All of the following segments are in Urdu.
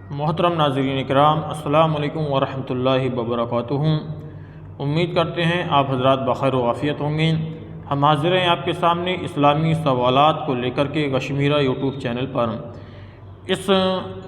محترم ناظرین کرام، السلام علیکم ورحمۃ اللہ وبرکاتہ۔ امید کرتے ہیں آپ حضرات بخیر و عافیت ہوں گے۔ ہم حاضر ہیں آپ کے سامنے اسلامی سوالات کو لے کر کے کشمیرہ یوٹیوب چینل پر۔ اس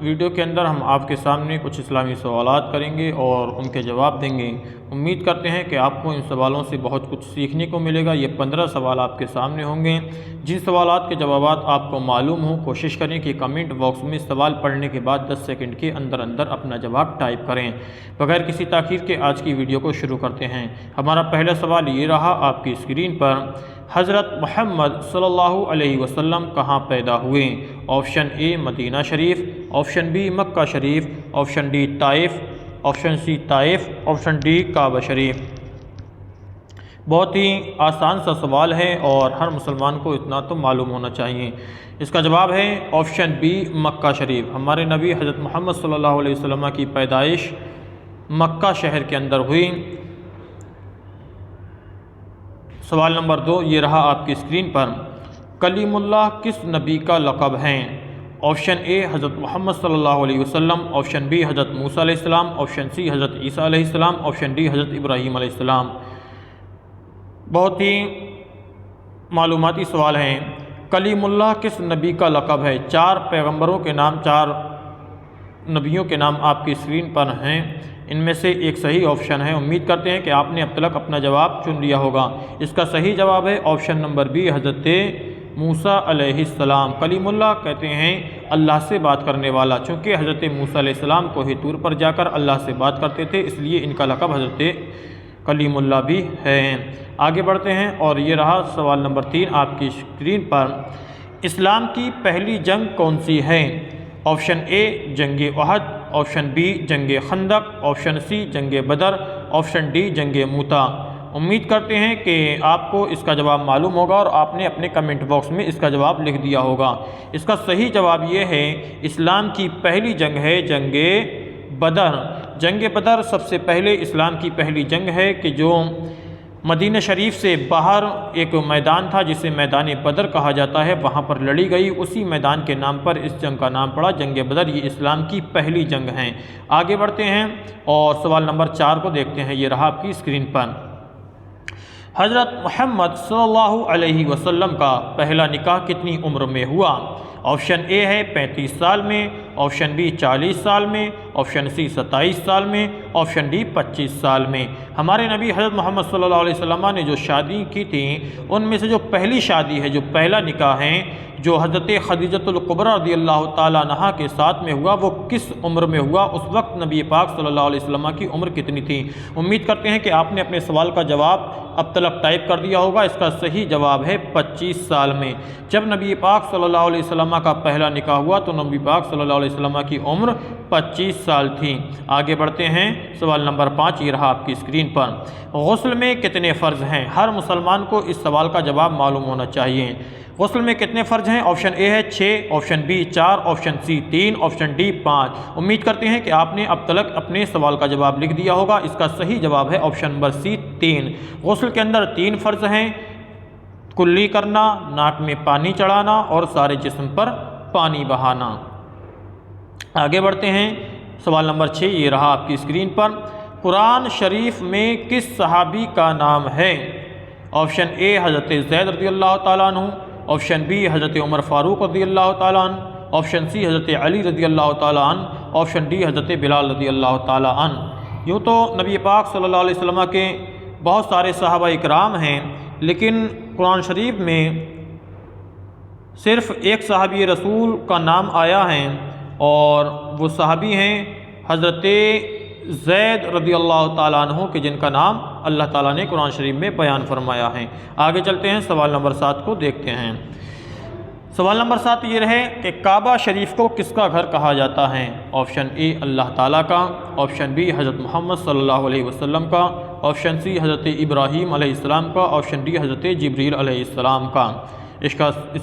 ویڈیو کے اندر ہم آپ کے سامنے کچھ اسلامی سوالات کریں گے اور ان کے جواب دیں گے۔ امید کرتے ہیں کہ آپ کو ان سوالوں سے بہت کچھ سیکھنے کو ملے گا۔ یہ 15 سوال آپ کے سامنے ہوں گے۔ جن سوالات کے جوابات آپ کو معلوم ہوں، کوشش کریں کہ کمنٹ باکس میں سوال پڑھنے کے بعد 10 سیکنڈ کے اندر اپنا جواب ٹائپ کریں۔ بغیر کسی تاخیر کے آج کی ویڈیو کو شروع کرتے ہیں۔ ہمارا پہلا سوال یہ رہا آپ کی اسکرین پر، حضرت محمد صلی اللہ علیہ وسلم کہاں پیدا ہوئے؟ آپشن اے مدینہ شریف، آپشن بی مکہ شریف، آپشن ڈی طائف، آپشن سی طائف، آپشن ڈی کعبہ شریف۔ بہت ہی آسان سا سوال ہے اور ہر مسلمان کو اتنا تو معلوم ہونا چاہیے۔ اس کا جواب ہے آپشن بی مکہ شریف۔ ہمارے نبی حضرت محمد صلی اللہ علیہ وسلم کی پیدائش مکہ شہر کے اندر ہوئی۔ سوال نمبر 2 یہ رہا آپ کی اسکرین پر، کلیم اللہ کس نبی کا لقب ہے؟ آپشن اے حضرت محمد صلی اللہ علیہ وسلم، آپشن بی حضرت موسیٰ علیہ السلام، آپشن سی حضرت عیسیٰ علیہ السلام، آپشن ڈی حضرت ابراہیم علیہ السلام۔ بہت ہی معلوماتی سوال ہیں۔ کلیم اللہ کس نبی کا لقب ہے؟ 4 پیغمبروں کے نام، 4 نبیوں کے نام آپ کی اسکرین پر ہیں۔ ان میں سے ایک صحیح آپشن ہے۔ امید کرتے ہیں کہ آپ نے اب تک اپنا جواب چن لیا ہوگا۔ اس کا صحیح جواب ہے آپشن نمبر بی حضرت موسیٰ علیہ السلام۔ کلیم اللہ کہتے ہیں اللہ سے بات کرنے والا، چونکہ حضرت موسیٰ علیہ السلام کوہ طور پر جا کر اللہ سے بات کرتے تھے، اس لیے ان کا لقب حضرت کلیم اللہ بھی ہے۔ آگے بڑھتے ہیں اور یہ رہا سوال نمبر 3 آپ کی اسکرین پر، اسلام کی پہلی جنگ کون سی ہے؟ آپشن اے جنگ احد، آپشن بی جنگ خندق، آپشن سی جنگ بدر، آپشن ڈی جنگ موتا۔ امید کرتے ہیں کہ آپ کو اس کا جواب معلوم ہوگا اور آپ نے اپنے کمنٹ باکس میں اس کا جواب لکھ دیا ہوگا۔ اس کا صحیح جواب یہ ہے اسلام کی پہلی جنگ ہے جنگ بدر۔ جنگ بدر سب سے پہلے اسلام کی پہلی جنگ ہے کہ جو مدینہ شریف سے باہر ایک میدان تھا جسے میدان بدر کہا جاتا ہے، وہاں پر لڑی گئی۔ اسی میدان کے نام پر اس جنگ کا نام پڑا جنگ بدر۔ یہ اسلام کی پہلی جنگ ہے۔ آگے بڑھتے ہیں اور سوال نمبر 4 کو دیکھتے ہیں۔ یہ رہا آپ کی اسکرین پر، حضرت محمد صلی اللہ علیہ وسلم کا پہلا نکاح کتنی عمر میں ہوا؟ آپشن اے ہے 35 سال میں، آپشن بی 40 سال میں، آپشن سی 27 سال میں، آپشن ڈی 25 سال میں۔ ہمارے نبی حضرت محمد صلی اللہ علیہ وسلم نے جو شادی کی تھی ان میں سے جو پہلی شادی ہے، جو پہلا نکاح ہے، جو حضرت خدیجۃ الکبریٰ رضی اللہ تعالیٰ عنہا کے ساتھ میں ہوا، وہ کس عمر میں ہوا؟ اس وقت نبی پاک صلی اللہ علیہ وسلم کی عمر کتنی تھی؟ امید کرتے ہیں کہ آپ نے اپنے سوال کا جواب اب تک ٹائپ کر دیا ہوگا۔ اس کا صحیح جواب ہے 25 سال میں۔ جب نبی پاک صلی اللہ علیہ وسلم کا پہلا نکاح ہوا تو نبی پاک صلی اللہ علیہ وسلم کی عمر 25 سال تھی۔ آگے بڑھتے ہیں سوال نمبر 5 یہ رہا آپ کی اسکرین پر، غسل میں کتنے فرض ہیں؟ ہر مسلمان کو اس سوال کا جواب معلوم ہونا چاہیے۔ غسل میں کتنے فرض ہیں؟ آپشن اے ہے 6، option B 4، option C 3، option D 5۔ امید کرتے ہیں کہ آپ نے اب تک اپنے سوال کا جواب لکھ دیا ہوگا۔ اس کا صحیح جواب ہے آپشن نمبر سی 3۔ غسل کے اندر 3 فرض ہیں، کلی کرنا، ناک میں پانی چڑھانا اور سارے جسم پر پانی بہانا۔ آگے بڑھتے ہیں سوال نمبر 6 یہ رہا آپ کی اسکرین پر، قرآن شریف میں کس صحابی کا نام ہے؟ آپشن اے حضرت زید رضی اللہ تعالیٰ عنہ، آپشن بی حضرت عمر فاروق رضی اللہ تعالیٰ عنہ، آپشن سی حضرت علی رضی اللہ تعالیٰ عنہ، آپشن ڈی حضرت بلال رضی اللہ تعالیٰ عنہ۔ یوں تو نبی پاک صلی اللہ علیہ وسلم کے بہت سارے صحابہ اکرام ہیں، لیکن قرآن شریف میں صرف ایک صحابی رسول کا نام آیا ہے اور وہ صحابی ہیں حضرت زید رضی اللہ تعالیٰ عنہ کے، جن کا نام اللہ تعالیٰ نے قرآن شریف میں بیان فرمایا ہے۔ آگے چلتے ہیں سوال نمبر 7 کو دیکھتے ہیں۔ سوال نمبر 7 یہ رہے کہ کعبہ شریف کو کس کا گھر کہا جاتا ہے؟ آپشن اے اللہ تعالیٰ کا، آپشن بی حضرت محمد صلی اللہ علیہ وسلم کا، آپشن سی حضرت ابراہیم علیہ السلام کا، آپشن ڈی حضرت جبریل علیہ السلام کا۔ اس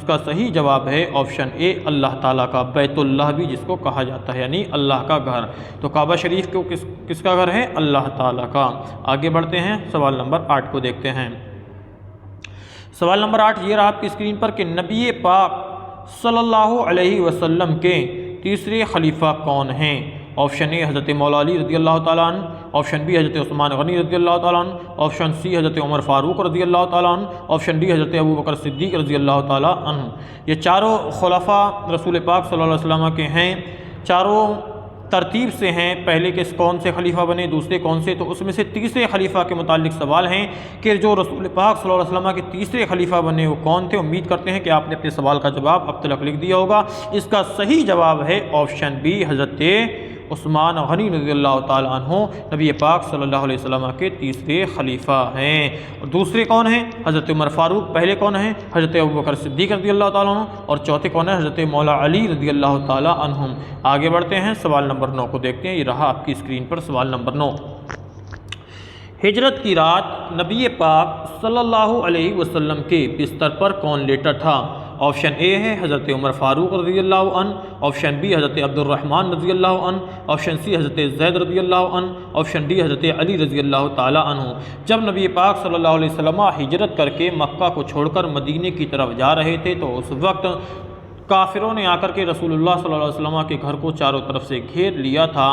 کا صحیح جواب ہے آپشن اے اللہ تعالیٰ کا، بیت اللہ بھی جس کو کہا جاتا ہے، یعنی اللہ کا گھر۔ تو کعبہ شریف کو کس کا گھر ہے؟ اللہ تعالیٰ کا۔ آگے بڑھتے ہیں سوال نمبر 8 کو دیکھتے ہیں۔ سوال نمبر 8 یہ رہا آپ کی اسکرین پر کہ نبی پاک صلی اللہ علیہ وسلم کے تیسرے خلیفہ کون ہیں؟ آپشن اے حضرت مولا علی رضی اللہ تعالیٰ عنہ، آپشن بی حضرت عثمان غنی رضی اللہ تعالیٰ عنہ، آپشن سی حضرت عمر فاروق رضی اللہ تعالیٰ عنہ، آپشن ڈی حضرت ابو بکر صدیق رضی اللہ تعالیٰ عنہ۔ یہ چاروں خلفاء رسول پاک صلی اللہ علیہ وسلم کے ہیں، چاروں ترتیب سے ہیں، پہلے کے کون سے خلیفہ بنے، دوسرے کون سے، تو اس میں سے تیسرے خلیفہ کے متعلق سوال ہیں کہ جو رسول پاک صلی اللہ علیہ وسلم کے تیسرے خلیفہ بنے وہ کون تھے۔ امید کرتے ہیں کہ آپ نے اپنے سوال کا جواب اب تک لکھ دیا ہوگا۔ اس کا صحیح جواب ہے آپشن بی حضرت عثمان غنی رضی اللہ تعالیٰ عنہ، نبی پاک صلی اللہ علیہ وسلم کے تیسرے خلیفہ ہیں۔ اور دوسرے کون ہیں؟ حضرت عمر فاروق۔ پہلے کون ہیں؟ حضرت ابو بکر صدیق رضی اللہ تعالیٰ عنہ، اور چوتھے کون ہیں؟ حضرت مولا علی رضی اللہ تعالیٰ عنہ۔ آگے بڑھتے ہیں، سوال نمبر 9 کو دیکھتے ہیں۔ یہ رہا آپ کی اسکرین پر سوال نمبر 9۔ ہجرت کی رات نبی پاک صلی اللہ علیہ وسلم کے بستر پر کون لیٹا تھا؟ آپشن اے ہے حضرت عمر فاروق رضی اللہ عنہ، آپشن بی حضرت عبد الرحمن رضی اللہ عنہ، آپشن سی حضرت زید رضی اللہ عنہ، آپشن ڈی حضرت علی رضی اللہ تعالی عنہ۔ جب نبی پاک صلی اللہ علیہ وسلم ہجرت کر کے مکہ کو چھوڑ کر مدینے کی طرف جا رہے تھے تو اس وقت کافروں نے آ کر کے رسول اللہ صلی اللہ علیہ وسلم کے گھر کو چاروں طرف سے گھیر لیا تھا۔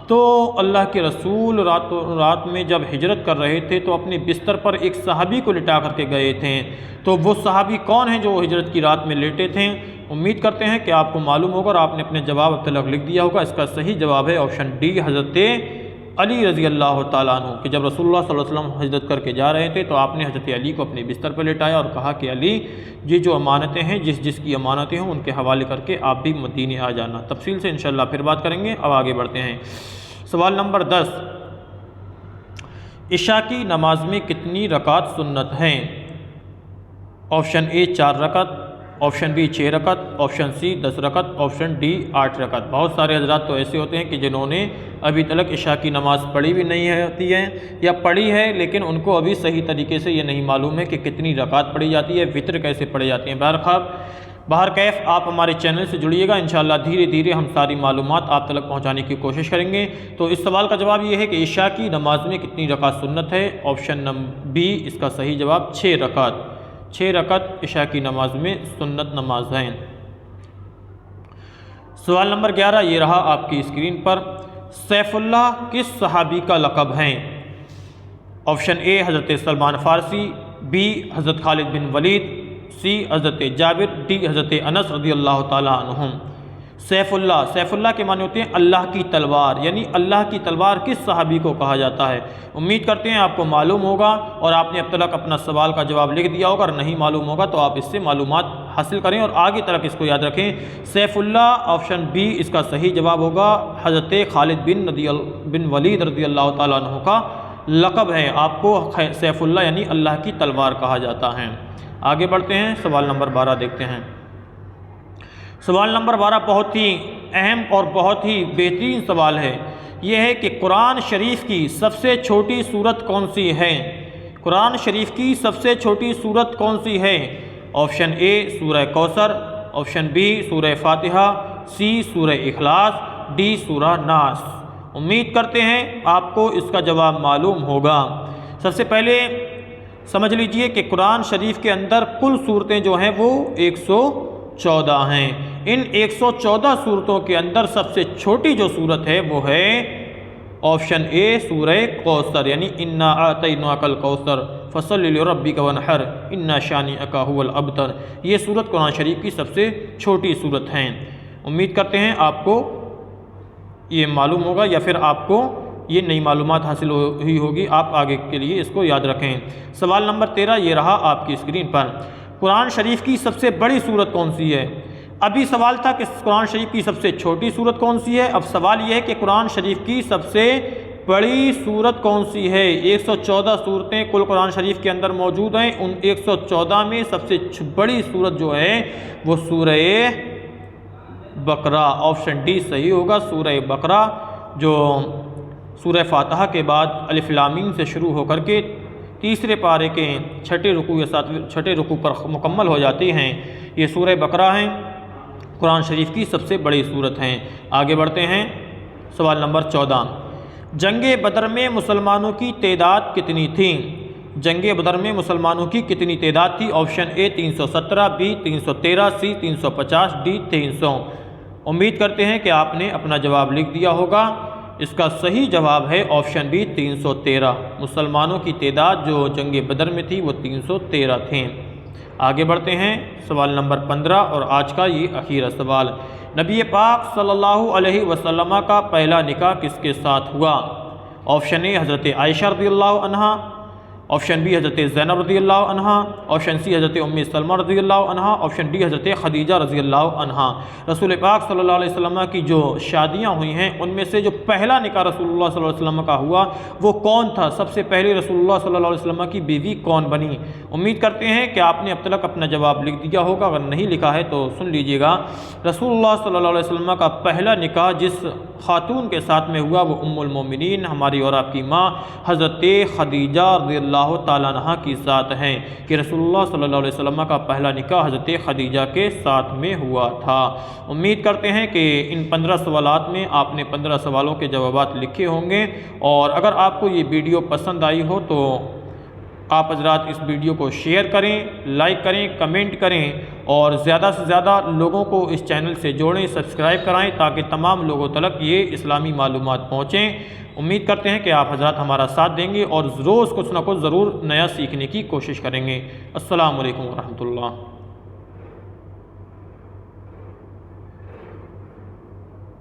تو اللہ کے رسول رات میں جب ہجرت کر رہے تھے تو اپنے بستر پر ایک صحابی کو لٹا کر کے گئے تھے۔ تو وہ صحابی کون ہیں جو ہجرت کی رات میں لیٹے تھے؟ امید کرتے ہیں کہ آپ کو معلوم ہوگا اور آپ نے اپنے جواب اب تک لکھ دیا ہوگا۔ اس کا صحیح جواب ہے آپشن ڈی حضرت علی رضی اللہ تعالیٰ عنہ، کہ جب رسول اللہ صلی اللہ علیہ وسلم ہجرت کر کے جا رہے تھے تو آپ نے حضرت علی کو اپنے بستر پر لٹایا اور کہا کہ علی یہ جو امانتیں ہیں، جس کی امانتیں ہوں ان کے حوالے کر کے آپ بھی مدینے آ جانا۔ تفصیل سے انشاءاللہ پھر بات کریں گے۔ اب آگے بڑھتے ہیں، سوال نمبر 10۔ عشاء کی نماز میں کتنی رکعت سنت ہیں؟ آپشن اے 4 رکعت، آپشن بی 6 رکعت، آپشن سی 10 رکعت، آپشن ڈی 8 رکعت۔ بہت سارے حضرات تو ایسے ہوتے ہیں کہ جنہوں نے ابھی تک عشاء کی نماز پڑھی بھی نہیں ہوتی ہے یا پڑھی ہے لیکن ان کو ابھی صحیح طریقے سے یہ نہیں معلوم ہے کہ کتنی رکعت پڑھی جاتی ہے، وطر کیسے پڑھی جاتی ہیں۔ بہر کیف آپ ہمارے چینل سے جڑیے گا، انشاءاللہ دھیرے دھیرے ہم ساری معلومات آپ تک پہنچانے کی کوشش کریں گے۔ تو اس سوال کا جواب یہ ہے کہ عشاء کی نماز میں کتنی رکعت سنت ہے؟ آپشن نمبر بی اس کا صحیح جواب 6 رکعت۔ 6 رکعت عشاء کی نماز میں سنت نماز ہیں۔ سوال نمبر 11 یہ رہا آپ کی اسکرین پر۔ سیف اللہ کس صحابی کا لقب ہیں؟ آپشن اے حضرت سلمان فارسی، بی حضرت خالد بن ولید، سی حضرت جابر، ڈی حضرت انس رضی اللہ تعالیٰ عنہم۔ سیف اللہ کے معنی ہوتے ہیں اللہ کی تلوار، یعنی اللہ کی تلوار کس صحابی کو کہا جاتا ہے؟ امید کرتے ہیں آپ کو معلوم ہوگا اور آپ نے اب تک اپنا سوال کا جواب لکھ دیا ہوگا، اور نہیں معلوم ہوگا تو آپ اس سے معلومات حاصل کریں اور آگے تک اس کو یاد رکھیں۔ سیف اللہ آپشن بی اس کا صحیح جواب ہوگا، حضرت خالد بن ولید رضی اللہ تعالیٰ عنہ کا لقب ہے، آپ کو سیف اللہ یعنی اللہ کی تلوار کہا جاتا ہے۔ آگے بڑھتے ہیں، سوال نمبر 12 دیکھتے ہیں۔ سوال نمبر 12 بہت ہی اہم اور بہت ہی بہترین سوال ہے۔ یہ ہے کہ قرآن شریف کی سب سے چھوٹی سورت کون سی ہے؟ قرآن شریف کی سب سے چھوٹی سورت کون سی ہے؟ آپشن اے سورہ کوثر، آپشن بی سورہ فاتحہ، سی سورہ اخلاص، ڈی سورہ ناس۔ امید کرتے ہیں آپ کو اس کا جواب معلوم ہوگا۔ سب سے پہلے سمجھ لیجئے کہ قرآن شریف کے اندر کل صورتیں جو ہیں وہ 114 ہیں۔ ان 114 صورتوں کے اندر سب سے چھوٹی جو صورت ہے وہ ہے آپشن اے سورہ کوثر، یعنی انا اعطیناک الکوثر فصلی لربک وانحر ان شانئک ھو الابتر۔ یہ صورت قرآن شریف کی سب سے چھوٹی صورت ہیں۔ امید کرتے ہیں آپ کو یہ معلوم ہوگا یا پھر آپ کو یہ نئی معلومات حاصل ہوئی ہوگی، آپ آگے کے لیے اس کو یاد رکھیں۔ سوال نمبر 13 یہ رہا آپ کی اسکرین پر۔ قرآن شریف کی سب سے بڑی سورت کون سی ہے؟ ابھی سوال تھا کہ قرآن شریف کی سب سے چھوٹی سورت کون سی ہے، اب سوال یہ ہے کہ قرآن شریف کی سب سے بڑی سورت کون سی ہے؟ 114 صورتیں کل قرآن شریف کے اندر موجود ہیں، ان 114 میں سب سے بڑی سورت جو ہے وہ سورہ بقرہ، آپشن ڈی صحیح ہوگا، سورہ بقرہ، جو سورہ فاتحہ کے بعد الف لام میم سے شروع ہو کر کے تیسرے پارے کے چھٹے رکوع پر مکمل ہو جاتی ہیں۔ یہ سورہ بقرہ ہیں، قرآن شریف کی سب سے بڑی سورت ہیں۔ آگے بڑھتے ہیں، سوال نمبر 14۔ جنگ بدر میں مسلمانوں کی تعداد کتنی تھی؟ جنگ بدر میں مسلمانوں کی کتنی تعداد تھی؟ Option A 317، B 313، C 350، D 300۔ امید کرتے ہیں کہ آپ نے اپنا جواب لکھ دیا ہوگا۔ اس کا صحیح جواب ہے آپشن بی 313۔ مسلمانوں کی تعداد جو جنگ بدر میں تھی وہ 313 تھیں۔ آگے بڑھتے ہیں سوال نمبر 15 اور آج کا یہ اخیرا سوال۔ نبی پاک صلی اللہ علیہ وسلم کا پہلا نکاح کس کے ساتھ ہوا؟ آپشن اے حضرت عائشہ رضی اللہ عنہا، آپشن بی حضرت زینب رضی اللہ عنہا، آپشن سی حضرت ام سلمہ رضی اللہ عنہا، آپشن ڈی حضرت خدیجہ رضی اللہ عنہا۔ رسول پاک صلی اللہ علیہ وسلم کی جو شادیاں ہوئی ہیں ان میں سے جو پہلا نکاح رسول اللہ صلی اللہ علیہ وسلم کا ہوا وہ کون تھا؟ سب سے پہلے رسول اللہ صلی اللہ علیہ وسلم کی بیوی کون بنی؟ امید کرتے ہیں کہ آپ نے اب تک اپنا جواب لکھ دیا ہوگا۔ اگر نہیں لکھا ہے تو سن لیجئے گا۔ رسول اللہ صلی اللہ علیہ وسلم کا پہلا نکاح جس خاتون کے ساتھ میں ہوا وہ ام المومنین ہماری اور آپ کی ماں حضرت خدیجہ رضی اللہ تعالیٰ عنہا کی ذات ہیں کہ رسول اللہ صلی اللہ علیہ وسلم کا پہلا نکاح حضرت خدیجہ کے ساتھ میں ہوا تھا۔ امید کرتے ہیں کہ ان 15 سوالات میں آپ نے 15 سوالوں کے جوابات لکھے ہوں گے، اور اگر آپ کو یہ ویڈیو پسند آئی ہو تو آپ حضرات اس ویڈیو کو شیئر کریں، لائک کریں، کمنٹ کریں اور زیادہ سے زیادہ لوگوں کو اس چینل سے جوڑیں، سبسکرائب کرائیں تاکہ تمام لوگوں تک یہ اسلامی معلومات پہنچیں۔ امید کرتے ہیں کہ آپ حضرات ہمارا ساتھ دیں گے اور روز کچھ نہ کچھ ضرور نیا سیکھنے کی کوشش کریں گے۔ السلام علیکم ورحمۃ اللہ۔